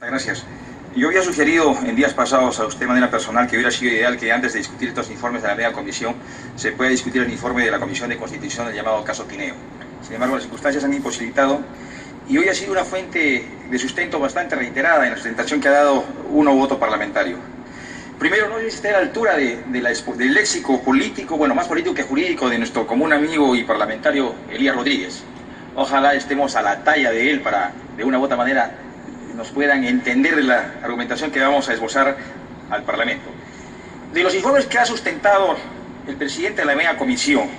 Gracias. Yo había sugerido en días pasados a usted de manera personal que hubiera sido ideal que antes de discutir estos informes de la media comisión se pueda discutir el informe de la Comisión de Constitución del llamado caso Tineo. Sin embargo, las circunstancias han imposibilitado y hoy ha sido una fuente de sustento bastante reiterada en la sustentación que ha dado un voto parlamentario. Primero, no sé si está a la altura del léxico político, bueno, más político que jurídico, de nuestro común amigo y parlamentario Elías Rodríguez. Ojalá estemos a la talla de él para, de una u otra manera, nos puedan entender de la argumentación que vamos a esbozar al Parlamento. De los informes que ha sustentado el presidente de la media comisión,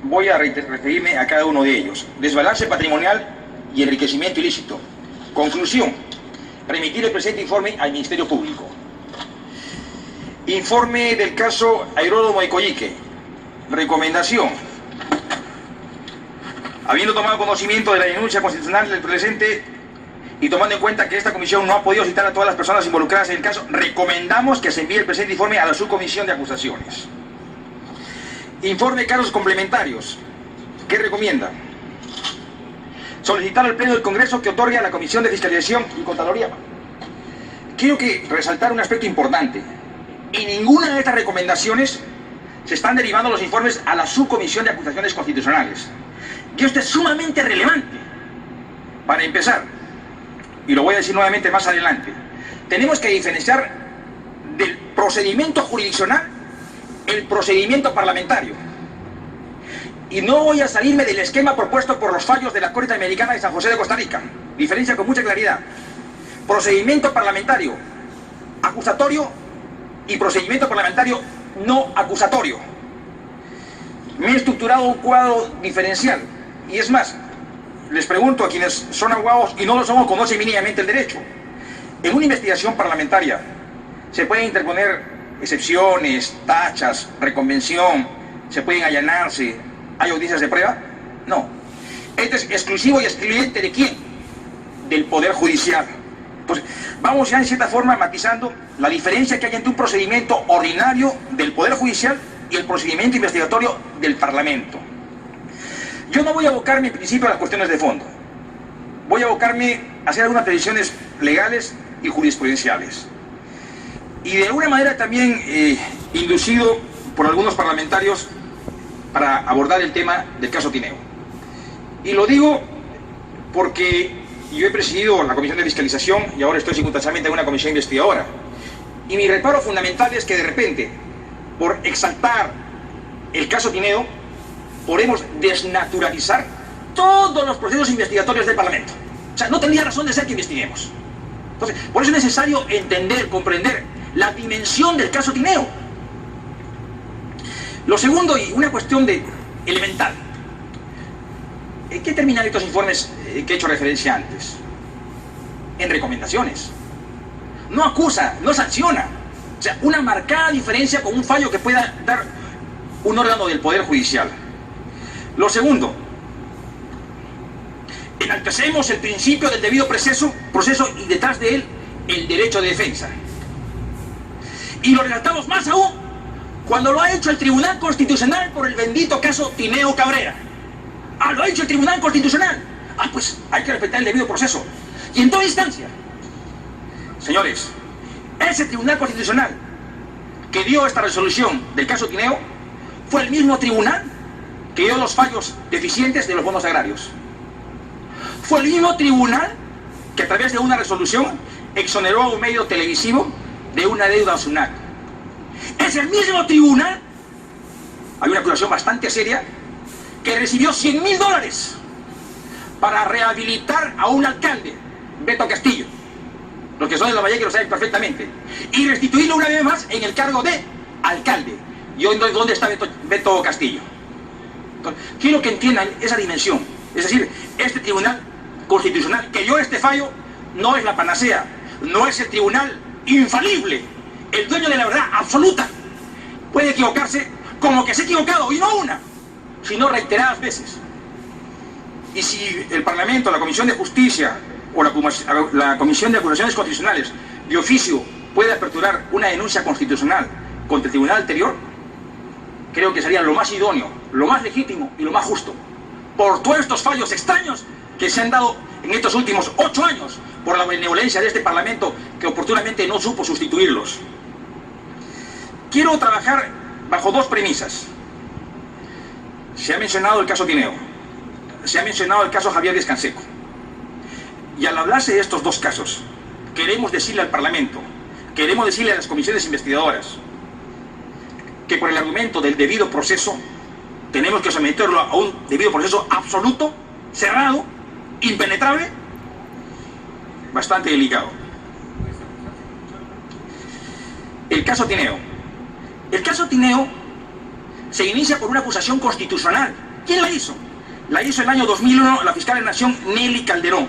voy a referirme a cada uno de ellos. Desbalance patrimonial y enriquecimiento ilícito. Conclusión: remitir el presente informe al Ministerio Público. Informe del caso Aeródromo de Coyique. Recomendación: habiendo tomado conocimiento de la denuncia constitucional del presente y tomando en cuenta que esta comisión no ha podido citar a todas las personas involucradas en el caso, recomendamos que se envíe el presente informe a la subcomisión de acusaciones. Informe de casos complementarios. ¿Qué recomienda? Solicitar al Pleno del Congreso que otorgue a la Comisión de Fiscalización y Contraloría. Quiero resaltar un aspecto importante. En ninguna de estas recomendaciones se están derivando los informes a la subcomisión de acusaciones constitucionales. Y esto es sumamente relevante. Para empezar, y lo voy a decir nuevamente más adelante, tenemos que diferenciar del procedimiento jurisdiccional el procedimiento parlamentario. Y no voy a salirme del esquema propuesto por los fallos de la Corte Interamericana de San José de Costa Rica. Diferencia con mucha claridad. Procedimiento parlamentario acusatorio y procedimiento parlamentario no acusatorio. Me he estructurado un cuadro diferencial. Y es más, les pregunto a quienes son abogados y no lo somos, conocen mínimamente el derecho. En una investigación parlamentaria se pueden interponer excepciones, tachas, reconvención, se pueden allanarse, ¿hay audiencias de prueba? No. Este es exclusivo y excluyente ¿de quién? Del Poder Judicial. Entonces, vamos ya en cierta forma matizando la diferencia que hay entre un procedimiento ordinario del Poder Judicial y el procedimiento investigatorio del Parlamento. Yo no voy a abocarme en principio a las cuestiones de fondo. Voy a abocarme a hacer algunas previsiones legales y jurisprudenciales. Y de alguna manera también inducido por algunos parlamentarios para abordar el tema del caso Tineo. Y lo digo porque yo he presidido la Comisión de Fiscalización y ahora estoy simultáneamente en una comisión investigadora. Y mi reparo fundamental es que de repente, por exaltar el caso Tineo, podemos desnaturalizar todos los procesos investigatorios del Parlamento. O sea, no tendría razón de ser que investiguemos. Entonces, por eso es necesario entender, comprender la dimensión del caso Tineo. Lo segundo, y una cuestión elemental. ¿En qué terminan estos informes que he hecho referencia antes? En recomendaciones. No acusa, no sanciona. O sea, una marcada diferencia con un fallo que pueda dar un órgano del Poder Judicial. Lo segundo, enaltecemos el principio del debido proceso y detrás de él el derecho de defensa. Y lo resaltamos más aún cuando lo ha hecho el Tribunal Constitucional por el bendito caso Tineo Cabrera. Ah, lo ha hecho el Tribunal Constitucional. Ah, pues hay que respetar el debido proceso. Y en toda instancia, señores, ese Tribunal Constitucional que dio esta resolución del caso Tineo fue el mismo tribunal que dio los fallos deficientes de los bonos agrarios. Fue el mismo tribunal que a través de una resolución exoneró a un medio televisivo de una deuda a SUNAT. Es el mismo tribunal, hay una acusación bastante seria, que recibió $100.000 para rehabilitar a un alcalde, Beto Castillo. Los que son de la Valle que lo saben perfectamente. Y restituirlo una vez más en el cargo de alcalde. ¿Y hoy dónde está Beto Castillo? Quiero que entiendan esa dimensión. Es decir, este Tribunal Constitucional que dio este fallo no es la panacea, no es el tribunal infalible, el dueño de la verdad absoluta. Puede equivocarse como que se ha equivocado, y no una, sino reiteradas veces. Y si el Parlamento, la Comisión de Justicia o la Comisión de Acusaciones Constitucionales de oficio puede aperturar una denuncia constitucional contra el tribunal anterior, creo que sería lo más idóneo, lo más legítimo y lo más justo, por todos estos fallos extraños que se han dado en estos últimos 8 años, por la benevolencia de este Parlamento que oportunamente no supo sustituirlos. Quiero trabajar bajo dos premisas. Se ha mencionado el caso Tineo, se ha mencionado el caso Javier Díaz-Canseco. Y al hablarse de estos dos casos, queremos decirle al Parlamento, queremos decirle a las comisiones investigadoras, que por el argumento del debido proceso, tenemos que someterlo a un debido proceso absoluto, cerrado, impenetrable, bastante delicado. El caso Tineo. El caso Tineo se inicia por una acusación constitucional. ¿Quién la hizo? La hizo el año 2001 la fiscal de la Nación Nelly Calderón,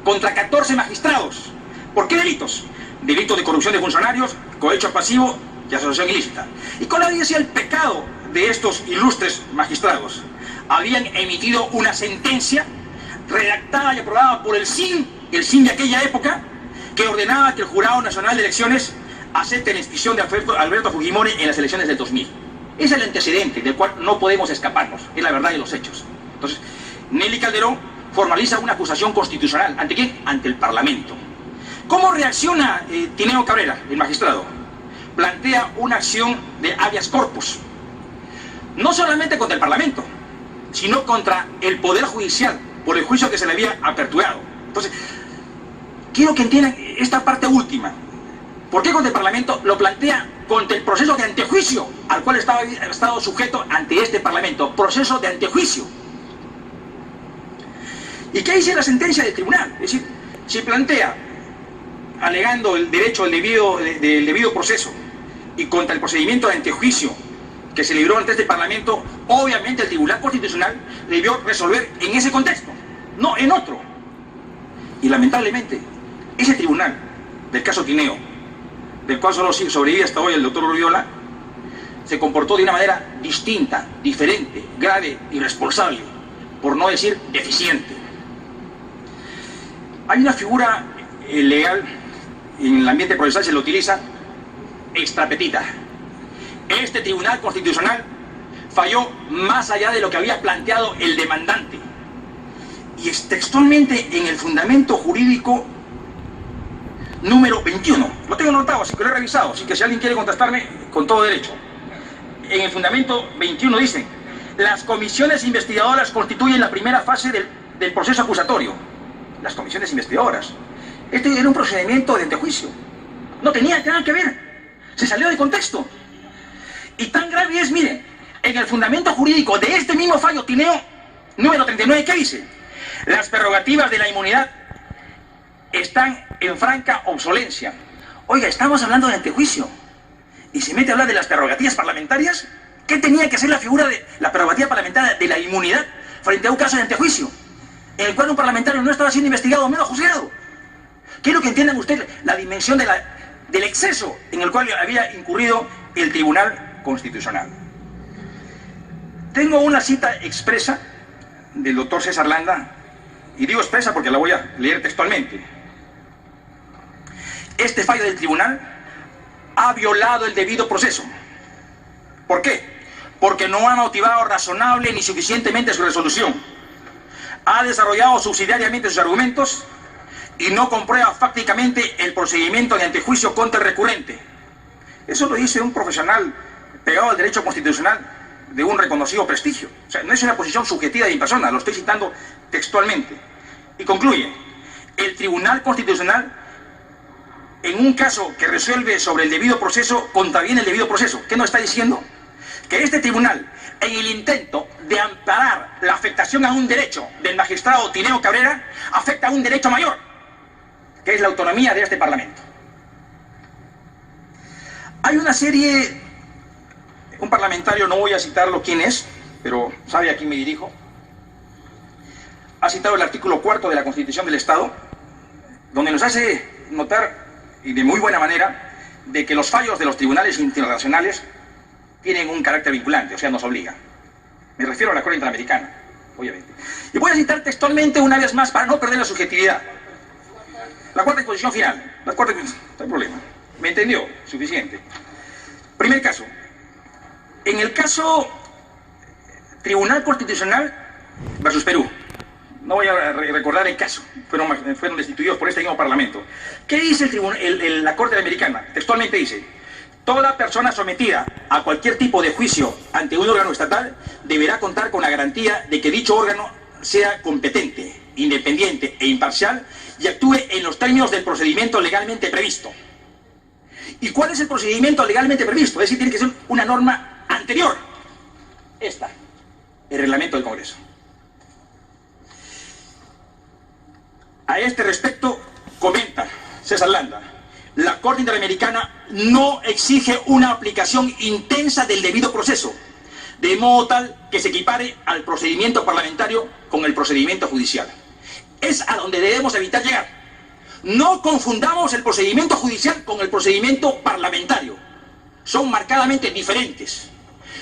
contra 14 magistrados. ¿Por qué delitos? Delito de corrupción de funcionarios, cohecho pasivo y asociación ilícita. ¿Y cuál había sido el pecado de estos ilustres magistrados? Habían emitido una sentencia redactada y aprobada por el SIN de aquella época, que ordenaba que el Jurado Nacional de Elecciones acepte la extinción de Alberto Fujimori en las elecciones del 2000. Es el antecedente del cual no podemos escaparnos, es la verdad de los hechos. Entonces, Nelly Calderón formaliza una acusación constitucional. ¿Ante quién? Ante el Parlamento. ¿Cómo reacciona Tineo Cabrera, el magistrado? Plantea una acción de habeas corpus, no solamente contra el Parlamento, sino contra el Poder Judicial, por el juicio que se le había aperturado. Entonces, quiero que entiendan esta parte última. ¿Por qué contra el Parlamento? Lo plantea contra el proceso de antejuicio al cual estaba estado sujeto ante este Parlamento. Proceso de antejuicio. ¿Y qué dice la sentencia del tribunal? Es decir, se plantea, alegando el derecho al debido proceso y contra el procedimiento de antejuicio que se libró ante este Parlamento, obviamente el Tribunal Constitucional debió resolver en ese contexto, no en otro. Y lamentablemente, ese tribunal del caso Tineo, del cual solo sobrevive hasta hoy el doctor Urriola, se comportó de una manera distinta, diferente, grave, irresponsable, por no decir deficiente. Hay una figura legal, en el ambiente procesal se lo utiliza, extra petita. Este Tribunal Constitucional falló más allá de lo que había planteado el demandante. Y es textualmente en el fundamento jurídico número 21. Lo tengo anotado, así que lo he revisado, así que si alguien quiere contestarme, con todo derecho. En el fundamento 21 dice: las comisiones investigadoras constituyen la primera fase del proceso acusatorio. Las comisiones investigadoras. Este era un procedimiento de antejuicio. No tenía nada que ver. Se salió de contexto. Y tan grave es, miren, en el fundamento jurídico de este mismo fallo Tineo, número 39, ¿qué dice? Las prerrogativas de la inmunidad están en franca obsolencia. Oiga, estamos hablando de antejuicio. Y se mete a hablar de las prerrogativas parlamentarias. ¿Qué tenía que ser la figura de la prerrogativa parlamentaria de la inmunidad frente a un caso de antejuicio, en el cual un parlamentario no estaba siendo investigado o menos juzgado? Quiero que entiendan ustedes la dimensión del exceso en el cual había incurrido el Tribunal Constitucional. Tengo una cita expresa del doctor César Landa, y digo expresa porque la voy a leer textualmente. Este fallo del tribunal ha violado el debido proceso. ¿Por qué? Porque no ha motivado razonable ni suficientemente su resolución. Ha desarrollado subsidiariamente sus argumentos y no comprueba fácticamente el procedimiento de antejuicio contra el recurrente. Eso lo dice un profesional pegado al derecho constitucional de un reconocido prestigio. O sea, no es una posición subjetiva de mi persona, lo estoy citando textualmente. Y concluye: el Tribunal Constitucional, en un caso que resuelve sobre el debido proceso, contraviene el debido proceso. ¿Qué nos está diciendo? Que este tribunal, en el intento de amparar la afectación a un derecho del magistrado Tineo Cabrera, afecta a un derecho mayor, que es la autonomía de este Parlamento. Hay una serie, un parlamentario, no voy a citarlo quién es, pero sabe a quién me dirijo, ha citado el artículo 4 de la Constitución del Estado, donde nos hace notar, y de muy buena manera, de que los fallos de los tribunales internacionales tienen un carácter vinculante, o sea, nos obliga. Me refiero a la Corte Interamericana, obviamente. Y voy a citar textualmente una vez más para no perder la subjetividad. La cuarta disposición final. La cuarta... No hay problema. ¿Me entendió? Suficiente. Primer caso. En el caso Tribunal Constitucional versus Perú. no voy a recordar el caso, fueron destituidos por este mismo Parlamento. ¿Qué dice la Corte Americana? Textualmente dice: toda persona sometida a cualquier tipo de juicio ante un órgano estatal deberá contar con la garantía de que dicho órgano sea competente, independiente e imparcial y actúe en los términos del procedimiento legalmente previsto. ¿Y cuál es el procedimiento legalmente previsto? Es decir, tiene que ser una norma anterior. Esta, el reglamento del Congreso. A este respecto, comenta César Landa: la Corte Interamericana no exige una aplicación intensa del debido proceso, de modo tal que se equipare al procedimiento parlamentario con el procedimiento judicial. Es a donde debemos evitar llegar. No confundamos el procedimiento judicial con el procedimiento parlamentario. Son marcadamente diferentes.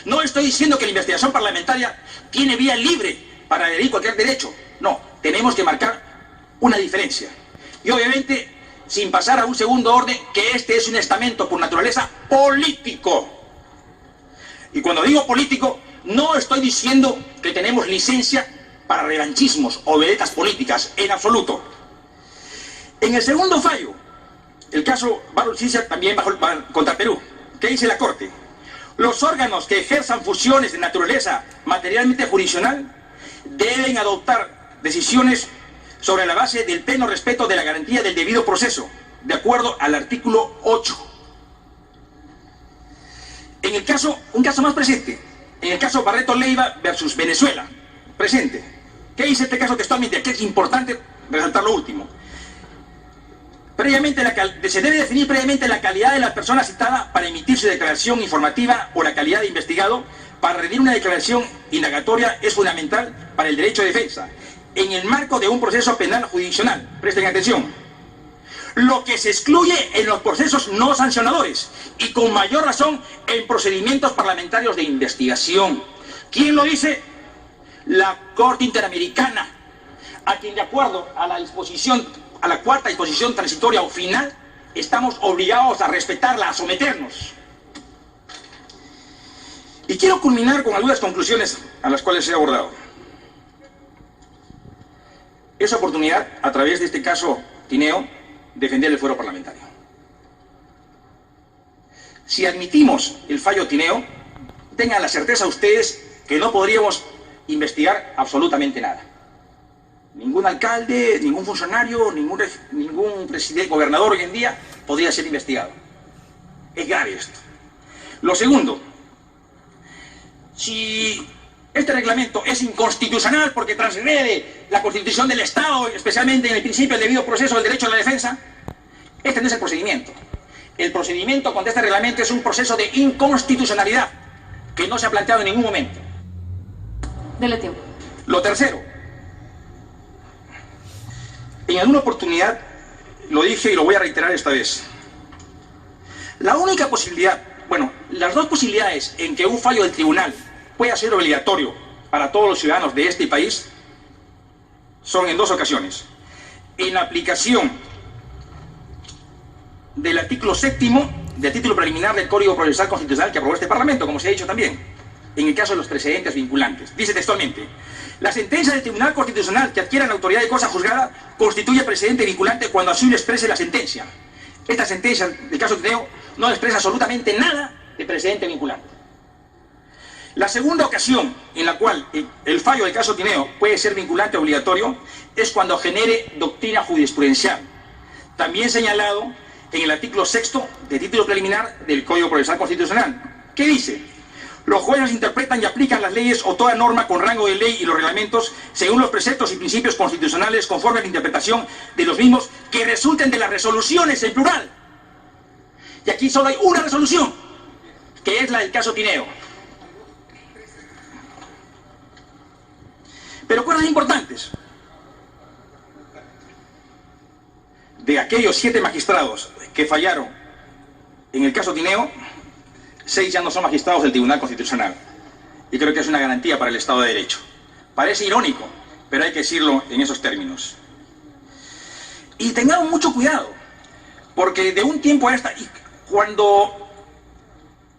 No estoy diciendo que la investigación parlamentaria tiene vía libre para herir cualquier derecho. No, tenemos que marcar una diferencia. Y obviamente, sin pasar a un segundo orden, que este es un estamento por naturaleza político. Y cuando digo político, no estoy diciendo que tenemos licencia para revanchismos o vedetas políticas, en absoluto. En el segundo fallo, el caso Barros Cícer, también contra Perú, ¿qué dice la Corte? Los órganos que ejerzan funciones de naturaleza materialmente jurisdiccional deben adoptar decisiones sobre la base del pleno respeto de la garantía del debido proceso, de acuerdo al artículo 8. En el caso, un caso más presente, en el caso Barreto Leiva versus Venezuela, presente. ¿Qué dice este caso textualmente? Aquí es importante resaltar lo último. Se debe definir previamente la calidad de la persona citada para emitir su declaración informativa o la calidad de investigado. Para rendir una declaración indagatoria es fundamental para el derecho de defensa, en el marco de un proceso penal jurisdiccional. Presten atención. Lo que se excluye en los procesos no sancionadores y con mayor razón en procedimientos parlamentarios de investigación. ¿Quién lo dice? La Corte Interamericana, a quien, de acuerdo a la disposición, a la cuarta disposición transitoria o final, estamos obligados a respetarla, a someternos. Y quiero culminar con algunas conclusiones a las cuales he abordado. Es oportunidad, a través de este caso Tineo, defender el fuero parlamentario. Si admitimos el fallo Tineo, tengan la certeza ustedes que no podríamos investigar absolutamente nada. Ningún alcalde, ningún funcionario, ningún presidente, gobernador hoy en día podría ser investigado. Es grave esto. Lo segundo, si este reglamento es inconstitucional porque transgrede la Constitución del Estado, especialmente en el principio del debido proceso del derecho a la defensa, este no es el procedimiento. El procedimiento contra este reglamento es un proceso de inconstitucionalidad que no se ha planteado en ningún momento. Dele tiempo. Lo tercero, en alguna oportunidad lo dije y lo voy a reiterar esta vez. La única posibilidad, bueno, las dos posibilidades en que un fallo del tribunal pueda ser obligatorio para todos los ciudadanos de este país son en dos ocasiones. En la aplicación del artículo 7º del título preliminar del Código Procesal Constitucional que aprobó este Parlamento, como se ha dicho también, en el caso de los precedentes vinculantes. Dice textualmente: la sentencia del Tribunal Constitucional que adquiera la autoridad de cosa juzgada constituye precedente vinculante cuando así lo exprese la sentencia. Esta sentencia, del caso Tineo, no expresa absolutamente nada de precedente vinculante. La segunda ocasión en la cual el fallo del caso Tineo puede ser vinculante obligatorio es cuando genere doctrina jurisprudencial, también señalado en el artículo 6º del título preliminar del Código Procesal Constitucional. ¿Qué dice? Los jueces interpretan y aplican las leyes o toda norma con rango de ley y los reglamentos según los preceptos y principios constitucionales conforme a la interpretación de los mismos que resulten de las resoluciones en plural. Y aquí solo hay una resolución, que es la del caso Tineo. Pero cosas importantes. De aquellos 7 magistrados que fallaron en el caso Tineo, 6 ya no son magistrados del Tribunal Constitucional. Y creo que es una garantía para el Estado de Derecho. Parece irónico, pero hay que decirlo en esos términos. Y tengamos mucho cuidado, porque de un tiempo a esta, y cuando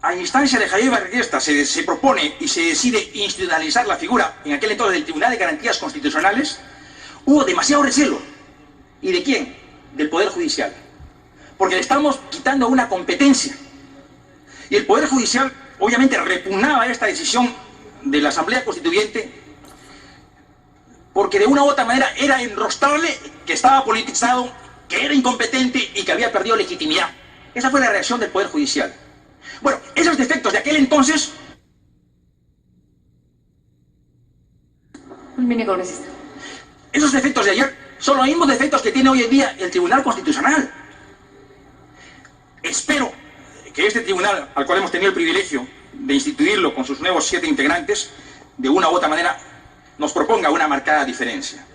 a instancia de Javier Barriesta se propone y se decide institucionalizar la figura, en aquel entonces del Tribunal de Garantías Constitucionales, Hubo demasiado recelo. ¿Y de quién? Del Poder Judicial. Porque le estamos quitando una competencia. Y el Poder Judicial, obviamente, repugnaba esta decisión de la Asamblea Constituyente, porque de una u otra manera era enrostrarle que estaba politizado, que era incompetente y que había perdido legitimidad. Esa fue la reacción del Poder Judicial. Bueno, esos defectos de aquel entonces... Un mini congresista. Esos defectos de ayer son los mismos defectos que tiene hoy en día el Tribunal Constitucional. Espero que este tribunal, al cual hemos tenido el privilegio de instituirlo con sus nuevos 7 integrantes, de una u otra manera nos proponga una marcada diferencia.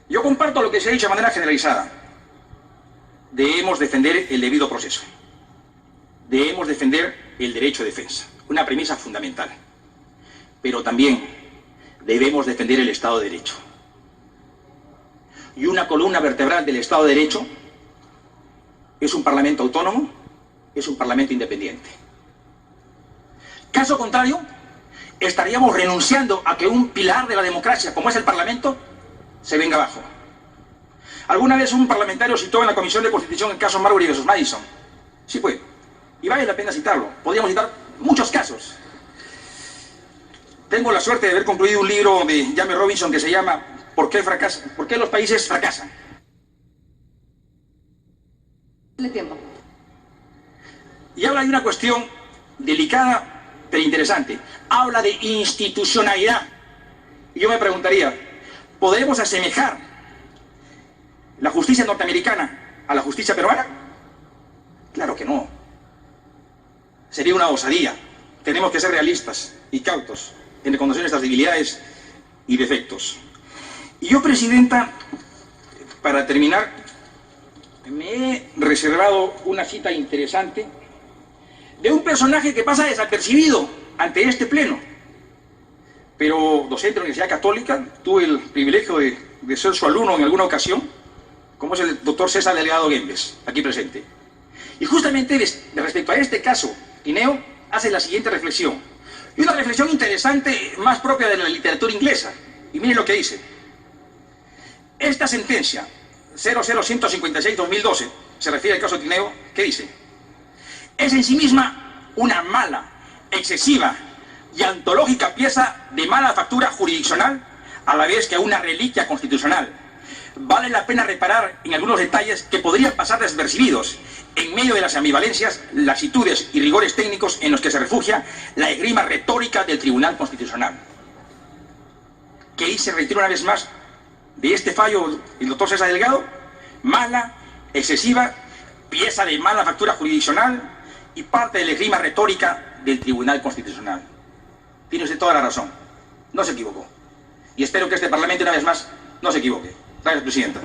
Yo comparto lo que se ha dicho de manera generalizada. Debemos defender el debido proceso. Debemos defender el derecho de defensa, una premisa fundamental. Pero también debemos defender el Estado de Derecho. Y una columna vertebral del Estado de Derecho es un Parlamento autónomo, es un Parlamento independiente. Caso contrario, estaríamos renunciando a que un pilar de la democracia, como es el Parlamento, se venga abajo. Alguna vez un parlamentario citó en la Comisión de Constitución el caso Marbury vs. Madison. Sí fue. Y vale la pena citarlo. Podríamos citar muchos casos. Tengo la suerte de haber concluido un libro de James Robinson que se llama ¿Por qué los países fracasan? Dale tiempo. Y habla de una cuestión delicada pero interesante. Habla de institucionalidad. Y yo me preguntaría, ¿podemos asemejar la justicia norteamericana a la justicia peruana? Claro que no. Sería una osadía. Tenemos que ser realistas y cautos en reconocer nuestras debilidades y defectos. Y yo, Presidenta, para terminar, me he reservado una cita interesante de un personaje que pasa desapercibido ante este pleno. Pero docente de la Universidad Católica, tuve el privilegio de ser su alumno en alguna ocasión, como es el doctor César Delgado Guembes, aquí presente. Y justamente respecto a este caso, Tineo hace la siguiente reflexión. Y una reflexión interesante, más propia de la literatura inglesa. Y miren lo que dice. Esta sentencia, 00156-2012, se refiere al caso de Tineo, ¿qué dice? Es en sí misma una mala, excesiva y antológica pieza de mala factura jurisdiccional, a la vez que una reliquia constitucional. Vale la pena reparar en algunos detalles que podrían pasar despercibidos en medio de las ambivalencias, lasitudes y rigores técnicos en los que se refugia la esgrima retórica del Tribunal Constitucional. ¿Qué dice, reitero una vez más, de este fallo el doctor César Delgado? Mala, excesiva, pieza de mala factura jurisdiccional y parte de la esgrima retórica del Tribunal Constitucional. Tiene usted toda la razón. No se equivocó. Y espero que este Parlamento, una vez más, no se equivoque. Gracias, Presidenta.